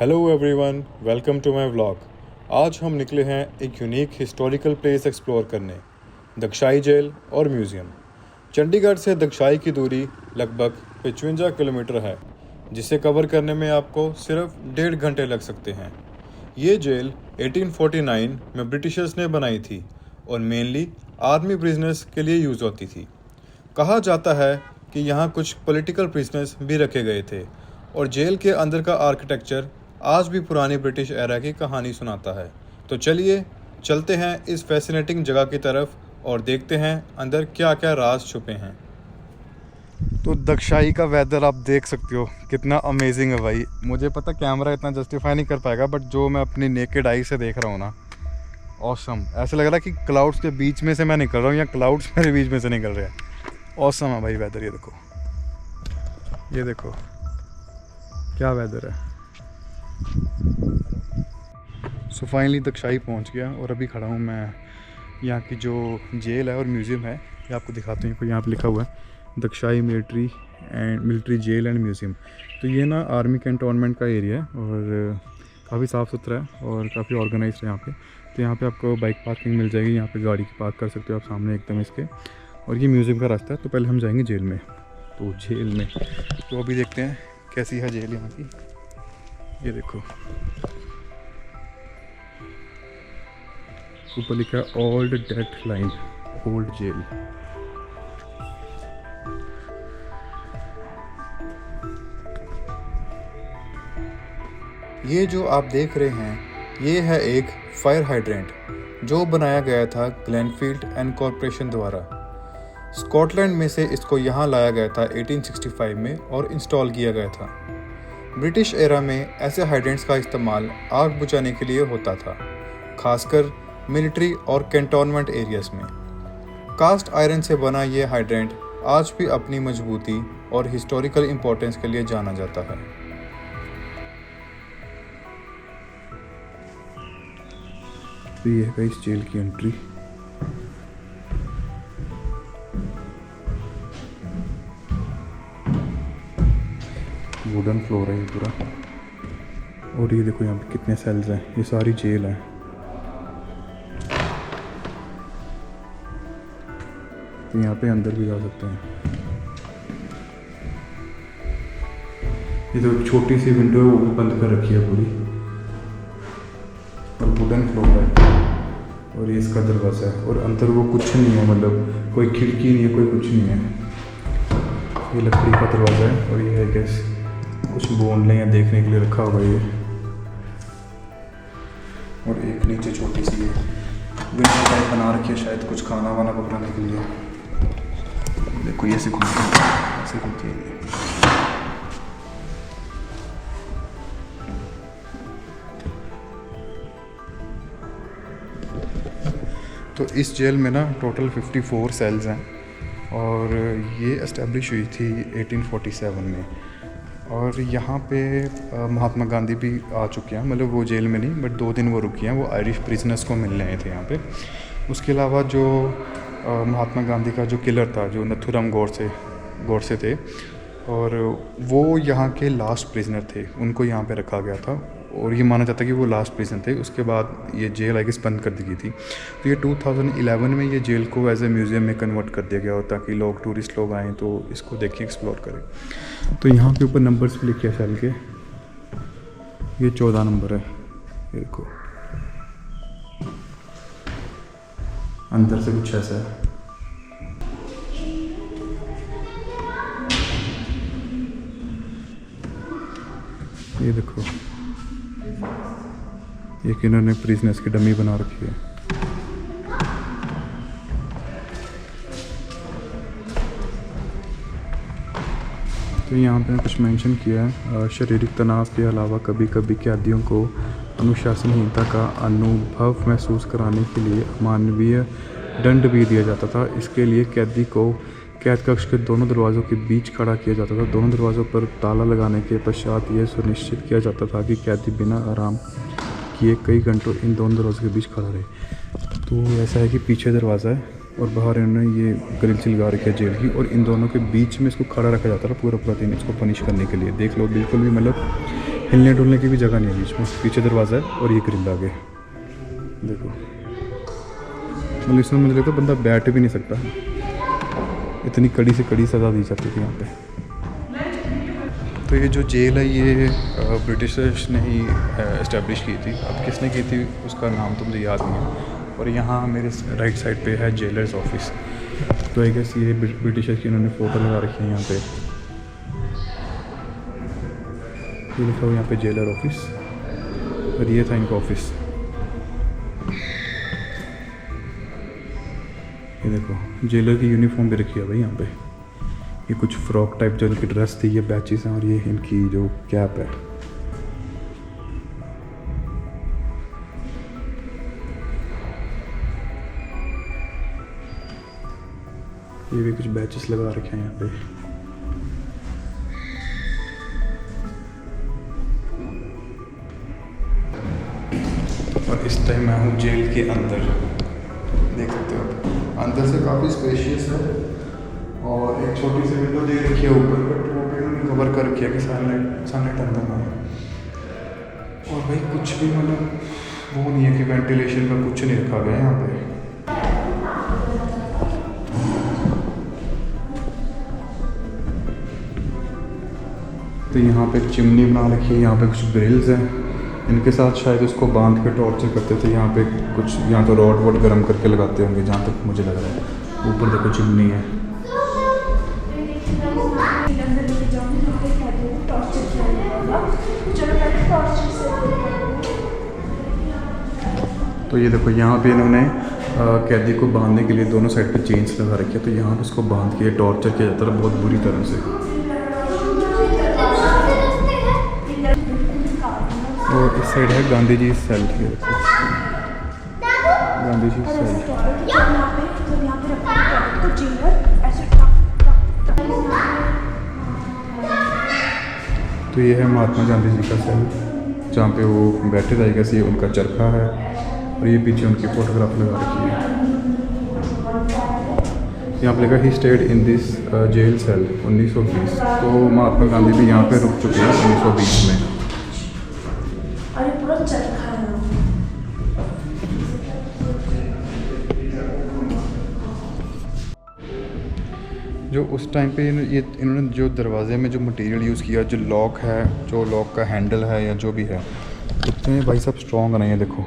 Hello everyone, welcome to my vlog. आज हम निकले हैं एक यूनिक हिस्टोरिकल प्लेस एक्सप्लोर करने, दक्षाई जेल और म्यूज़ियम। चंडीगढ़ से दक्षाई की दूरी लगभग 55 किलोमीटर है, जिसे कवर करने में आपको सिर्फ 1.5 घंटे लग सकते हैं। ये जेल 1849 में ब्रिटिशर्स ने बनाई थी और मेनली आर्मी प्रिजनर्स के लिए यूज़ होती थी। कहा जाता है कि यहाँ कुछ पॉलिटिकल प्रिजनर्स भी रखे गए थे और जेल के अंदर का आर्किटेक्चर आज भी पुरानी ब्रिटिश एरा की कहानी सुनाता है। तो चलिए चलते हैं इस फैसिनेटिंग जगह की तरफ और देखते हैं अंदर क्या क्या राज छुपे हैं। तो दक्षाई का वेदर आप देख सकते हो, कितना अमेजिंग है भाई। मुझे पता कैमरा इतना जस्टिफाई नहीं कर पाएगा, बट जो मैं अपनी नेकेड आई से देख रहा हूँ ना, ऑसम। ऐसा लग रहा है कि क्लाउड्स के बीच में से मैं निकल रहा हूँ या क्लाउड्स मेरे बीच में से निकल रहे हैं। ऑसम है भाई वेदर। ये देखो क्या वेदर है। सो फाइनली दक्षाई पहुंच गया और अभी खड़ा हूं मैं यहाँ की जो जेल है और म्यूज़ियम है, ये आपको दिखाते हैं। यहाँ पे लिखा हुआ है दक्षाई मिलिट्री जेल एंड म्यूज़ियम। तो ये ना आर्मी कैंटोनमेंट का एरिया है और काफ़ी साफ़ सुथरा है और काफ़ी ऑर्गेनाइज है यहाँ पे। तो यहाँ पे आपको बाइक पार्किंग मिल जाएगी, यहाँ पे गाड़ी पार्क कर सकते हो आप सामने एकदम इसके। और ये म्यूज़ियम का रास्ता है। तो पहले हम जाएंगे जेल में। तो जेल में तो अभी देखते हैं कैसी है जेल यहाँ की। ये देखो ऊपर लिखा है old death line, old jail. ये जो आप देख रहे हैं ये है एक फायर हाइड्रेंट जो बनाया गया था ग्लेनफील्ड एंड कॉरपोरेशन द्वारा। स्कॉटलैंड में से इसको यहाँ लाया गया था 1865 में और इंस्टॉल किया गया था। ब्रिटिश एरा में ऐसे हाइड्रेंट्स का इस्तेमाल आग बुझाने के लिए होता था, खासकर मिलिट्री और कैंटोनमेंट एरियाज में। कास्ट आयरन से बना ये हाइड्रेंट आज भी अपनी मजबूती और हिस्टोरिकल इम्पोर्टेंस के लिए जाना जाता है। तो ये है इस जेल की एंट्री। वुडन फ्लोर है ये पूरा। और ये देखो यहाँ पे कितने सेल्स हैं, ये सारी जेल है। तो यहाँ पे अंदर भी जा सकते हैं। ये तो छोटी सी विंडो है, वो भी बंद कर रखी है पूरी। और वुडन फ्लोर है और ये इसका दरवाज़ा है। और अंदर वो कुछ नहीं है, मतलब कोई खिड़की नहीं है, कोई कुछ नहीं है। ये लकड़ी का दरवाज़ा है और ये है गैस कुछ बोनले या देखने के लिए रखा हुआ ये। और एक नीचे छोटी सी विंडो टाइप बना रखी है, शायद कुछ खाना वाना पकाने के लिए। देखो ये ऐसे खुलती है। तो इस जेल में ना टोटल 54 सेल्स हैं और ये एस्टेब्लिश हुई थी 1847 में। और यहाँ पे महात्मा गांधी भी आ चुके हैं, मतलब वो जेल में नहीं बट 2 दिन वो रुकी हैं। वो आयरिश प्रिजनर्स को मिलने आए थे यहाँ पे। उसके अलावा जो महात्मा गांधी का जो किलर था, जो नथुराम गोडसे थे, और वो यहाँ के लास्ट प्रिजनर थे, उनको यहाँ पे रखा गया था। और ये माना जाता है कि वो लास्ट प्रिजन थे। उसके बाद ये जेल आई गेस बंद कर दी गई थी। तो ये 2011 में ये जेल को एज ए म्यूज़ियम में कन्वर्ट कर दिया गया, ताकि लोग टूरिस्ट लोग आएँ तो इसको देखें, एक्सप्लोर करें। तो यहाँ के ऊपर नंबर्स भी लिखे हैं सेल के। ये 14 नंबर है, ये देखो। अंदर से कुछ ऐसा है। ये देखो एक इन्होंने प्रिजनर्स की डमी बना रखी है। तो यहाँ पे कुछ मेंशन किया है, शारीरिक तनाव के अलावा कभी कभी कैदियों को अनुशासनहीनता का अनुभव महसूस कराने के लिए मानवीय दंड भी दिया जाता था। इसके लिए कैदी को कैद कक्ष के दोनों दरवाज़ों के बीच खड़ा किया जाता था। दोनों दरवाज़ों पर ताला लगाने के पश्चात ये सुनिश्चित किया जाता था कि कैदी बिना आराम किए कई घंटों इन दोनों दरवाज़ों के बीच खड़ा रहे। तो ऐसा है कि पीछे दरवाज़ा है और बाहर इन्होंने ये ग्रिल से लगा रखी है जेल की, और इन दोनों के बीच में इसको खड़ा रखा जाता था पूरा दिन इसको पनिश करने के लिए। देख लो बिल्कुल भी मतलब हिलने डुलने की भी जगह नहीं है बीच में। पीछे दरवाज़ा है और ये ग्रिल आगे देखो। मतलब इसमें मुझे लगता है बंदा बैठ भी नहीं सकता, इतनी कड़ी से कड़ी सज़ा दी जाती थी यहाँ पे। तो ये जो जेल है ये ब्रिटिशर्स ने ही इस्टेब्लिश की थी। अब किसने की थी उसका नाम तो मुझे याद नहीं है। और यहाँ मेरे राइट साइड पे है जेलर्स ऑफिस। तो आई गेस ये ब्रिटिशर्स की इन्होंने फ़ोटो लगा रखी है यहाँ पे। ये लिखा हुआ यहाँ पे जेलर ऑफिस, और ये था इनका ऑफिस। ये देखो जेलर की यूनिफॉर्म भी रखी है भाई यहाँ पे। ये कुछ फ्रॉक टाइप जो इनकी ड्रेस थी, ये बैचेस हैं, और ये इनकी जो कैप है। ये भी कुछ बैचेस लगा रखे हैं यहाँ पे। और इस टाइम मैं हूँ जेल के अंदर, देख सकते हो अंदर से काफ़ी स्पेशियस है। और एक छोटी सी विंडो दे रखी है ऊपर, बट वो भी उन्होंने कवर कर रखी है कि सनलाइट अंदर ना आए। और भाई कुछ भी मतलब वो नहीं है कि वेंटिलेशन का कुछ नहीं रखा गया है यहाँ पे। तो यहाँ पे चिमनी बना रखी है, यहाँ पे कुछ ग्रिल्स हैं। इनके साथ शायद उसको बांध के टॉर्चर करते थे। यहाँ पे कुछ यहाँ तो रॉड वॉड गर्म करके लगाते होंगे जहाँ तक मुझे लग रहा है। ऊपर देखो चिमनी है। तो ये देखो यहाँ पे इन्होंने कैदी को बांधने के लिए दोनों साइड पे चेन्स लगा रखी है। तो यहाँ पे उसको बांध के टॉर्चर किया जाता है बहुत बुरी तरह से। और इस साइड है गांधी जी सेल। ये देखो गांधी जी सेल। तो ये है महात्मा गांधी जी का सेल जहाँ पे वो बैठे रहेगा। ये उनका चरखा है और ये पीछे उनकी फोटोग्राफ लगा रखी है। यहाँ पे लिखा ही stayed in this jail cell 1920। तो महात्मा गांधी भी यहाँ पे रुक चुके हैं 1920 में। जो उस टाइम पे ये इन्होंने जो दरवाज़े में जो मटेरियल यूज़ किया, जो लॉक है, जो लॉक का हैंडल है या जो भी है, इतने भाई सब स्ट्रॉन्ग नहीं है। देखो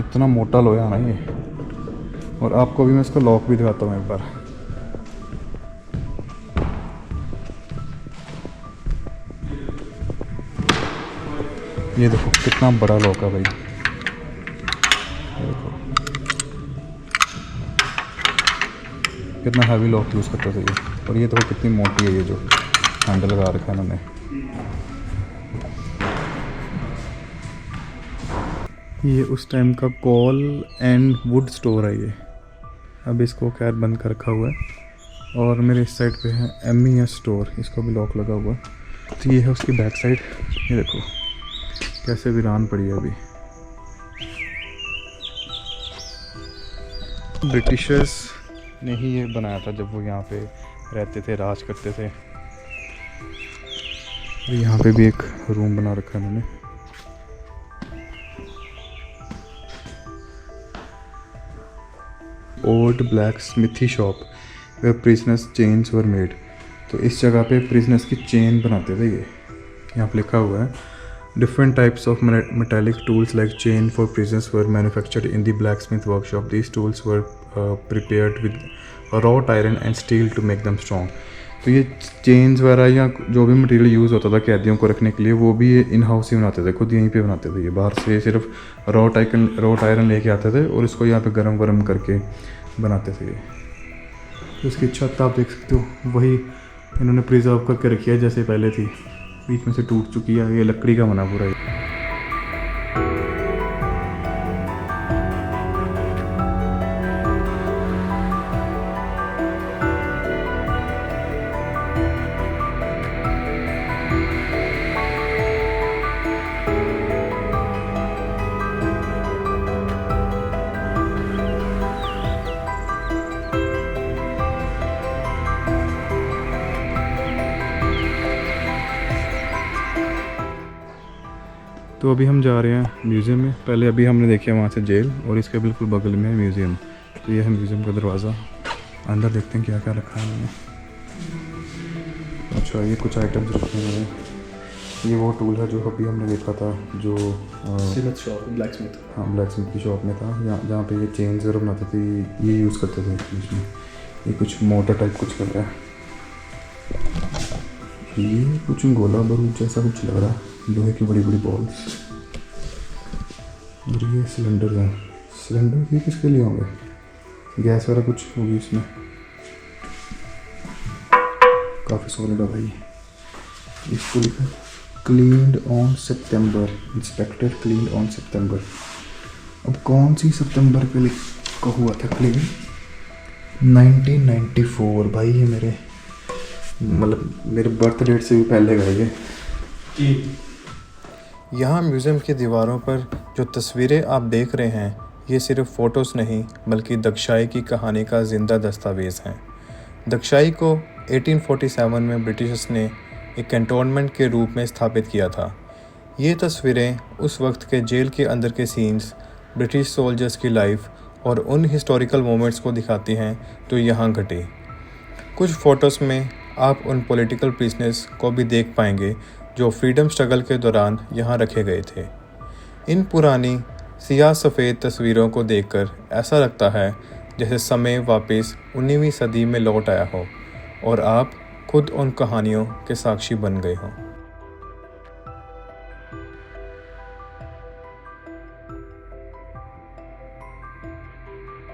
इतना मोटा लोहा नहीं है। और आपको भी मैं इसका लॉक भी दिखाता हूँ एक बार। ये देखो कितना बड़ा लॉक है भाई। देखो कितना हैवी लॉक यूज़ करते थे ये। और ये देखो कितनी मोटी है ये जो हैंडल लगा रखा है इन्होंने। ये उस टाइम का कॉल एंड वुड स्टोर है ये। अब इसको खैर बंद कर रखा हुआ है। और मेरे इस साइड पे है MES स्टोर, इसको भी लॉक लगा हुआ है। तो ये है उसकी बैक साइड। ये देखो कैसे वीरान पड़ी है अभी। ब्रिटिशर्स ने ही ये बनाया था जब वो यहाँ पे रहते थे, राज करते थे। और यहाँ पे भी एक रूम बना रखा है इन्होंने। Old black smithy shop way prisoners chains were made. तो इस जगह पे प्रिजनर्स की चेन बनाते थे ये। यहाँ पे लिखा हुआ है different types of metallic tools like chain for prisoners were manufactured in the blacksmith workshop. These tools were prepared with wrought iron and steel to make them strong. तो ये चेन्स वगैरह या जो भी मटेरियल यूज़ होता था कैदियों को रखने के लिए, वो भी ये इन हाउस ही बनाते थे, खुद यहीं पे बनाते थे। ये बाहर से सिर्फ रॉट आयरन लेके आते थे और इसको यहाँ पे गरम करके बनाते थे। तो इसकी छत आप देख सकते हो, वही इन्होंने प्रिजर्व करके रखी है जैसे पहले थी। बीच में से टूट चुकी है, ये लकड़ी का बना पूरा है। तो अभी हम जा रहे हैं म्यूज़ियम में। पहले अभी हमने देखा वहाँ से जेल और इसके बिल्कुल बगल में है म्यूज़ियम। तो ये है म्यूज़ियम का दरवाज़ा। अंदर देखते हैं क्या क्या रखा है इन्होंने। अच्छा, ये कुछ आइटम्स रखे हुए हैं। ये वो टूल है जो अभी हमने देखा था, जो ब्लैक स्मिथ। हाँ, ब्लैक स्मिथ की शॉप में था, जहाँ पे ये चेन्स वगैरह बनाते थे, ये यूज़ करते थे इसमें। ये कुछ मोटर टाइप कुछ कर रहा है। ये कुछ गोला बारूद जैसा कुछ लग रहा है, लोहे की बड़ी बड़ी बॉल्स। और ये सिलेंडर हैं। सिलेंडर ये किसके लिए होंगे? गैस वगैरह कुछ होगी इसमें। काफ़ी सॉलिड है भाई। इसको लिखा cleaned on September, inspector cleaned on सितंबर। अब कौन सी सितंबर पे लिखा हुआ था क्लीन? 1994 भाई। ये मेरे बर्थ डेट से भी पहले गए ये। यहाँ म्यूज़ियम की दीवारों पर जो तस्वीरें आप देख रहे हैं, ये सिर्फ फ़ोटोज़ नहीं बल्कि दक्षाई की कहानी का ज़िंदा दस्तावेज़ हैं। दक्षाई को 1847 में ब्रिटिशर्स ने एक कैंटोनमेंट के रूप में स्थापित किया था। ये तस्वीरें उस वक्त के जेल के अंदर के सीन्स, ब्रिटिश सोल्जर्स की लाइफ और उन हिस्टोरिकल मोमेंट्स को दिखाती हैं जो यहाँ घटे। कुछ फ़ोटोज़ में आप उन पॉलिटिकल प्रिजनर्स को भी देख पाएंगे जो फ्रीडम स्ट्रगल के दौरान यहाँ रखे गए थे। इन पुरानी सियाह सफ़ेद तस्वीरों को देखकर ऐसा लगता है जैसे समय वापस 19वीं सदी में लौट आया हो और आप खुद उन कहानियों के साक्षी बन गए हों।